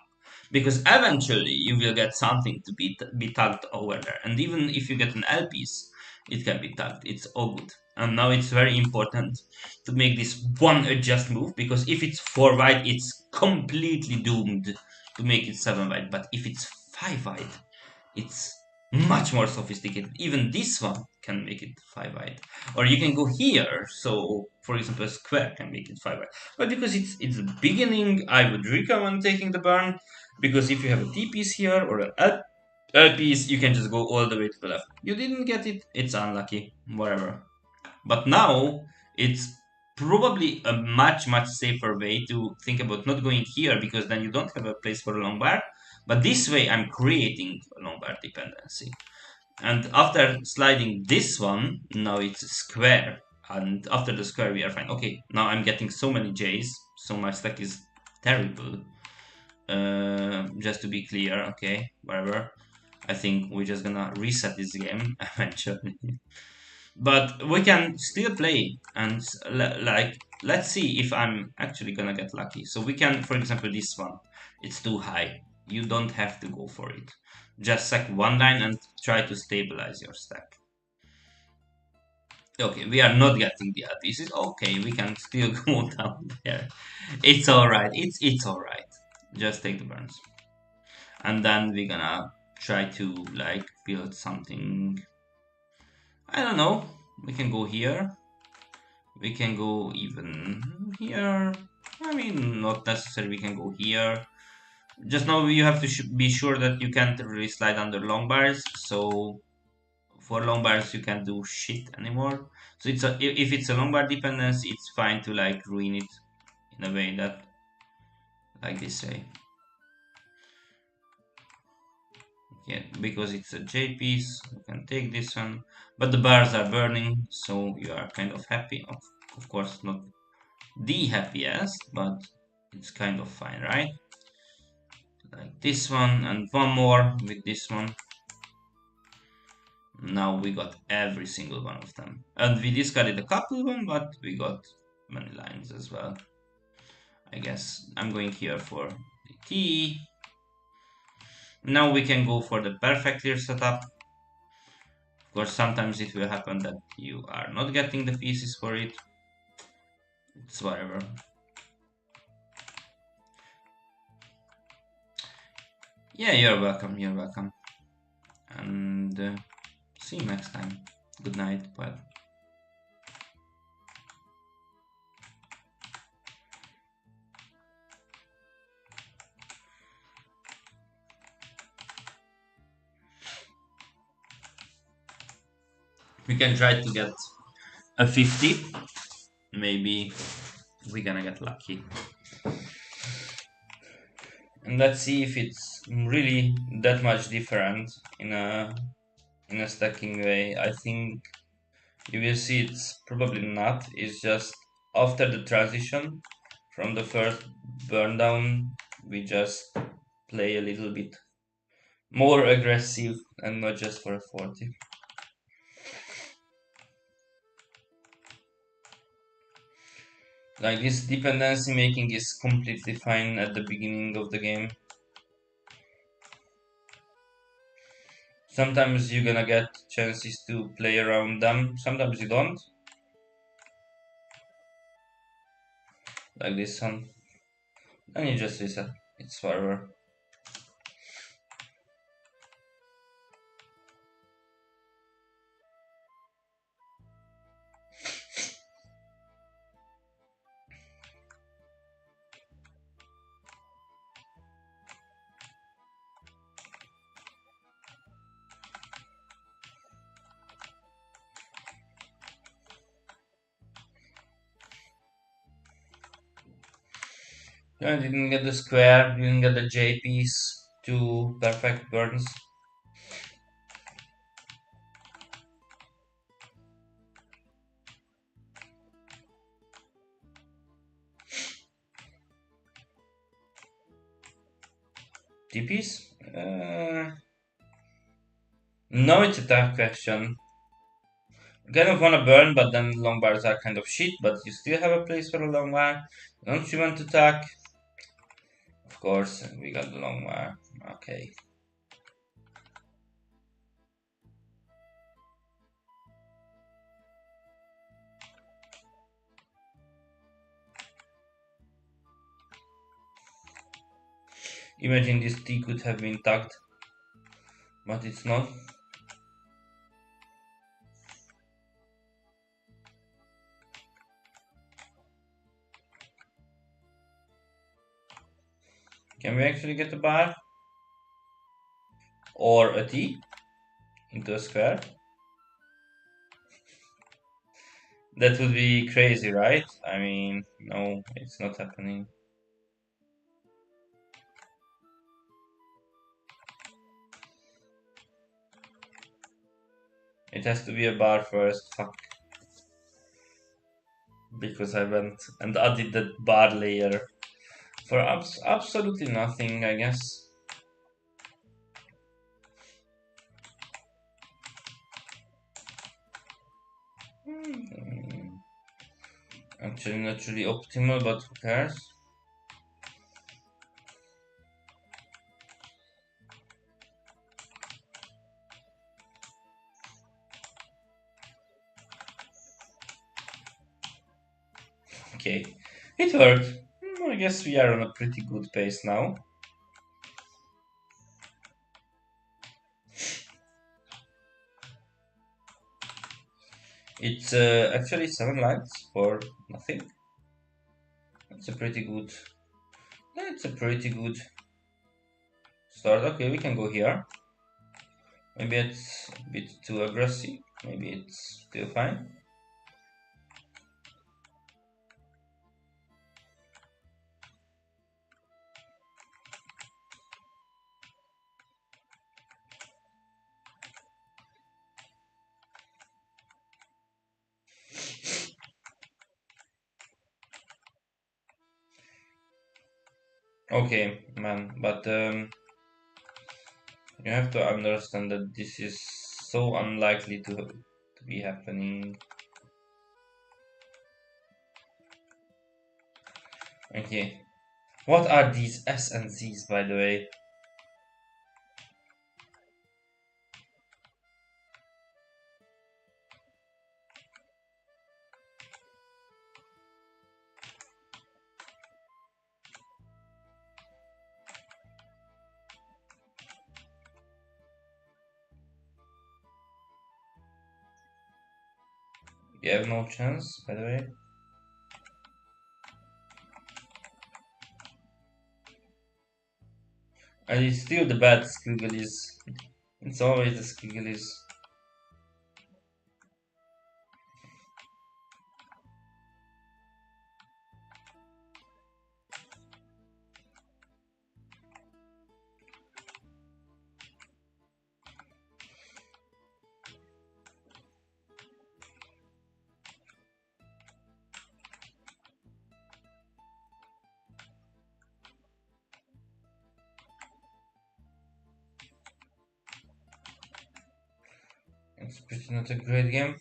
Because eventually you will get something to be tagged over there, and even if you get an L piece, it can be tagged. It's all good. And now it's very important to make this one adjust move, because if it's 4 byte, it's completely doomed to make it 7 byte. But if it's 5 byte, it's much more sophisticated. Even this one can make it 5 byte, or you can go here. So, for example, a square can make it 5 byte. But because it's the beginning, I would recommend taking the burn, because if you have a T piece here or an L piece, you can just go all the way to the left. You didn't get it, it's unlucky, whatever. But now it's probably a much safer way to think about not going here, because then you don't have a place for a long bar. But this way I'm creating a long bar dependency. And after sliding this one, now it's a square. And after the square we are fine. Okay, now I'm getting so many J's, so my stack is terrible. Just to be clear, okay, whatever. I think we're just gonna reset this game eventually. But we can still play, and like, let's see if I'm actually gonna get lucky. So we can, for example, this one, it's too high. You don't have to go for it. Just sack one line and try to stabilize your stack. Okay, we are not getting the this is okay. We can still go down there. It's all right. It's all right. Just take the burns, and then we're gonna try to like build something. I don't know. We can go here. We can go even here. I mean, not necessary. We can go here. Just now you have to be sure that you can't really slide under long bars. So for long bars you can't do shit anymore. So it's a, if it's a long bar dependence, it's fine to like ruin it in a way that, like this way. Yeah, because it's a J piece, you can take this one, but the bars are burning, so you are kind of happy. Of course, not the happiest, but it's kind of fine, right? Like this one, and one more with this one. Now we got every single one of them, and we discarded a couple of them, but we got many lines as well. I guess I'm going here for the T. Now we can go for the perfect clear setup. Of course, sometimes it will happen that you are not getting the pieces for it. It's whatever. Yeah, you're welcome, you're welcome. And see you next time. Good night, bye. We can try to get a 50. Maybe we're gonna get lucky. And let's see if it's really that much different in a stacking way. I think You will see it's probably not. It's just after the transition from the first burn down, we just play a little bit more aggressive and not just for a 40. Like this dependency making is completely fine at the beginning of the game. Sometimes you're gonna get chances to play around them, sometimes you don't. Like this one. And you just reset. It's forever. Yeah, didn't get the square, didn't get the J piece, two perfect burns. TPs? No, it's a tough question. Kind of wanna burn, but then long bars are kind of shit, but you still have a place for a long bar. Don't you want to attack? Of course, we got the long bar. Okay. Imagine this T could have been tucked, but it's not. Can we actually get a bar? Or a T into a square? That would be crazy, right? I mean, no, it's not happening. It has to be a bar first, fuck. Because I went and added that bar layer for absolutely nothing, I guess. Hmm. Actually, not really optimal, but who cares? Okay, it worked. I guess we are on a pretty good pace now. It's actually 7 lines for nothing. That's a pretty good. That's a pretty good start. Okay, we can go here. Maybe it's a bit too aggressive. Maybe it's still fine. Okay, man, but you have to understand that this is so unlikely to be happening. Okay, what are these S and Z's, by the way? You have no chance, by the way. And it's still the bad squigglies. It's always the squigglies. It's pretty not a great game.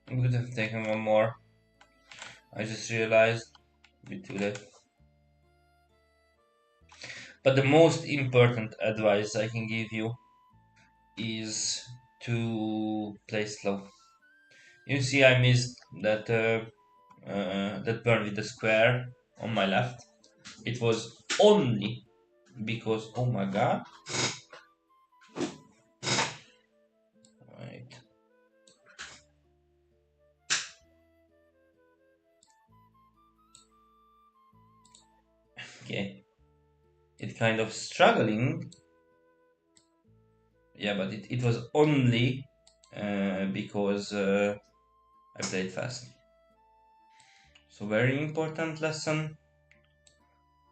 I could have taken one more. I just realized a bit too late. But the most important advice I can give you is to play slow. You see, I missed that burn with the square on my left. It was only because, oh my god. Right. Okay. It kind of struggling. Yeah, but it was only because I played fast. So very important lesson.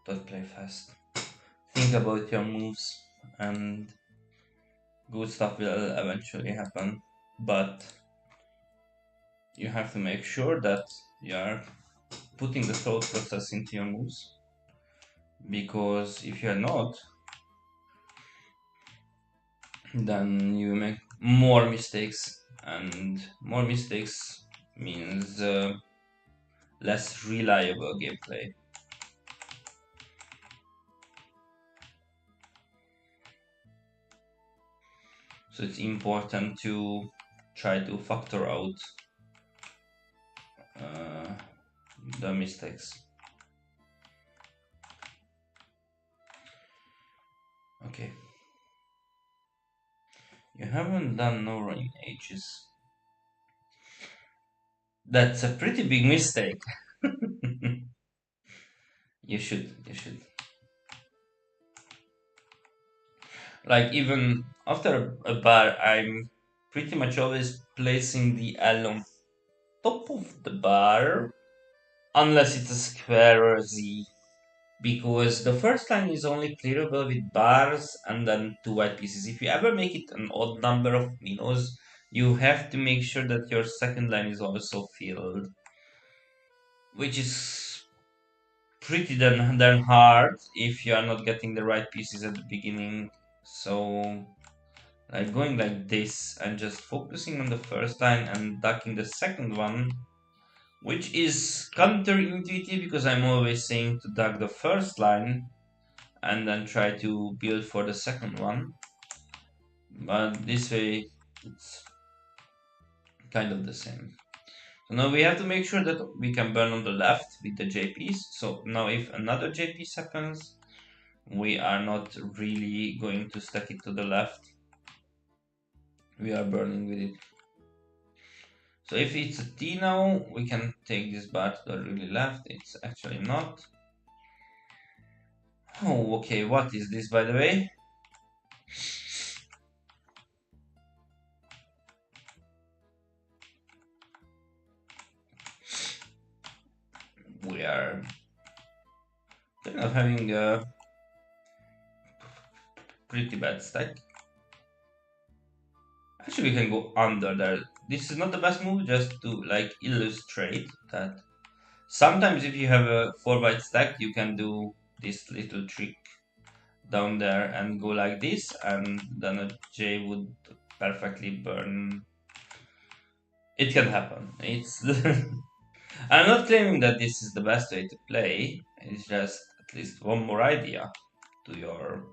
Don't play fast. Think about your moves and good stuff will eventually happen. But you have to make sure that you are putting the thought process into your moves. Because if you are not, then you make more mistakes, and more mistakes means less reliable gameplay. So it's important to try to factor out uh, the mistakes. Okay. You haven't done Nora in ages. That's a pretty big mistake. You should. Like even after a bar, I'm pretty much always placing the L on top of the bar, unless it's a square or a Z, because the first line is only clearable with bars and then two white pieces. If you ever make it an odd number of minnows, you have to make sure that your second line is also filled, which is pretty darn hard if you are not getting the right pieces at the beginning. So like going like this and just focusing on the first line and ducking the second one, which is counterintuitive because I'm always saying to duck the first line and then try to build for the second one. But this way it's kind of the same. So now we have to make sure that we can burn on the left with the JPs. So now if another JP happens, we are not really going to stack it to the left. We are burning with it. So if it's a T now, we can take this bar to the really left. It's actually not. Oh, okay, what is this by the way? We are kind of having a pretty bad stack. Actually, we can go under there. This is not the best move, just to like illustrate that sometimes if you have a 4 byte stack, you can do this little trick down there and go like this, and then a J would perfectly burn. It can happen. It's I'm not claiming that this is the best way to play. It's just at least one more idea to your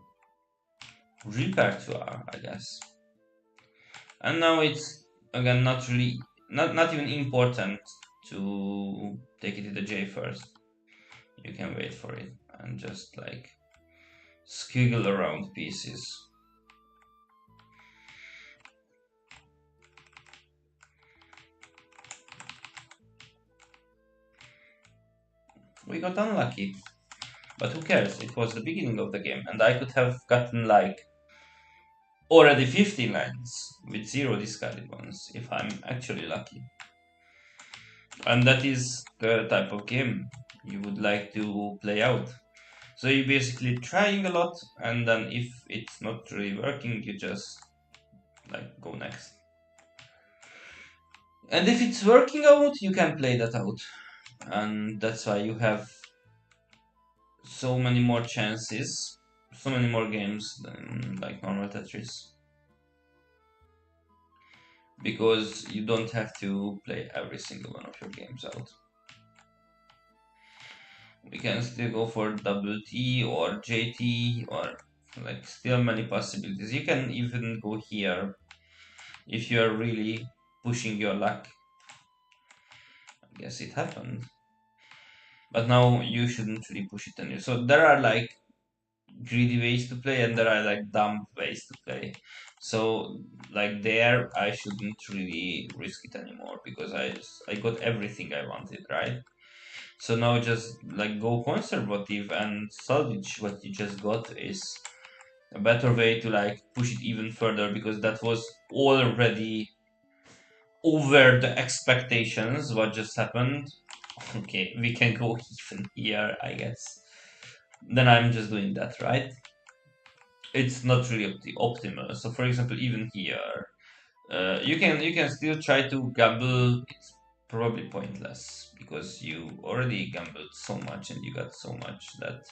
repertoire, I guess. And now it's again not really not even important to take it to the J first. You can wait for it and just like squiggle around pieces. We got unlucky. But who cares? It was the beginning of the game, and I could have gotten like already 50 lines with 0 discarded ones if I'm actually lucky. And that is the type of game you would like to play out. So you're basically trying a lot, and then if it's not really working, you just like go next. And if it's working out, you can play that out. And that's why you have so many more chances, so many more games than like normal Tetris. Because you don't have to play every single one of your games out. We can still go for double T or JT or like still many possibilities. You can even go here if you are really pushing your luck. I guess it happened. But now you shouldn't really push it on you. So there are like greedy ways to play and there are like dumb ways to play. So like there I shouldn't really risk it anymore because I got everything I wanted, right? So now just like go conservative and salvage what you just got is a better way to like push it even further because that was already over the expectations what just happened. Okay, we can go even here, I guess. Then I'm just doing that, right? It's not really optimal. So for example, even here, you can still try to gamble. It's probably pointless because you already gambled so much and you got so much that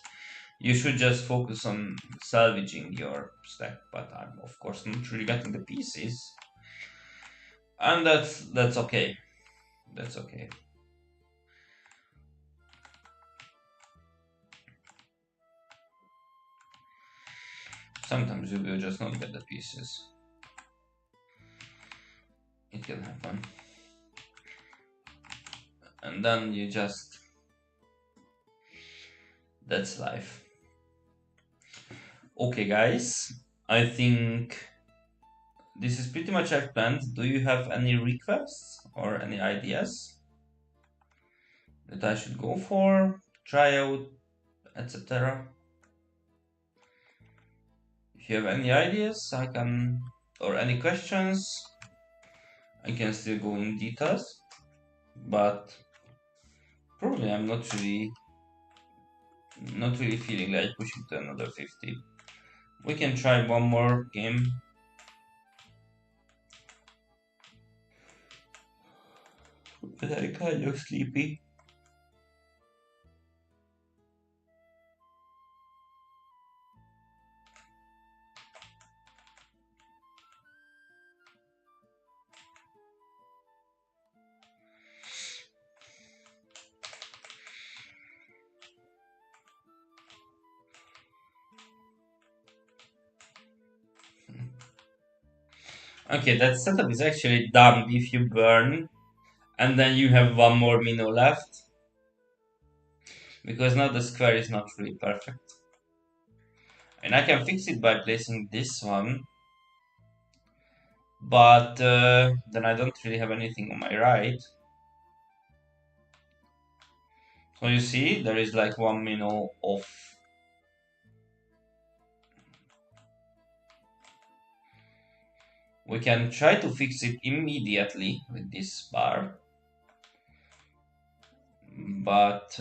you should just focus on salvaging your stack. But I'm of course not really getting the pieces, and that's okay. That's okay. Sometimes you will just not get the pieces. It can happen, and then you just that's life. Okay, guys, I think this is pretty much I've planned. Do you have any requests or any ideas that I should go for, try out, etc.? If you have any ideas, I can, or any questions, I can still go in details. But probably I'm not really feeling like pushing to another 50. We can try one more game. But I kind of sleepy. Okay, that setup is actually dumb if you burn and then you have one more minnow left because now the square is not really perfect. And I can fix it by placing this one, but then I don't really have anything on my right. So you see, there is like one minnow off. We can try to fix it immediately with this bar, but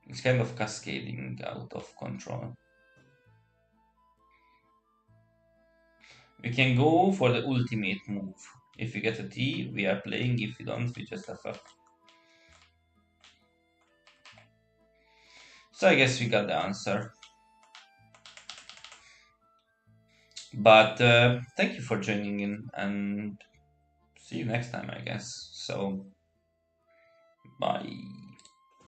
it's kind of cascading out of control. We can go for the ultimate move. If we get a T, we are playing. If we don't, we just have a. So I guess we got the answer. But thank you for joining in and see you next time, I guess. So, bye.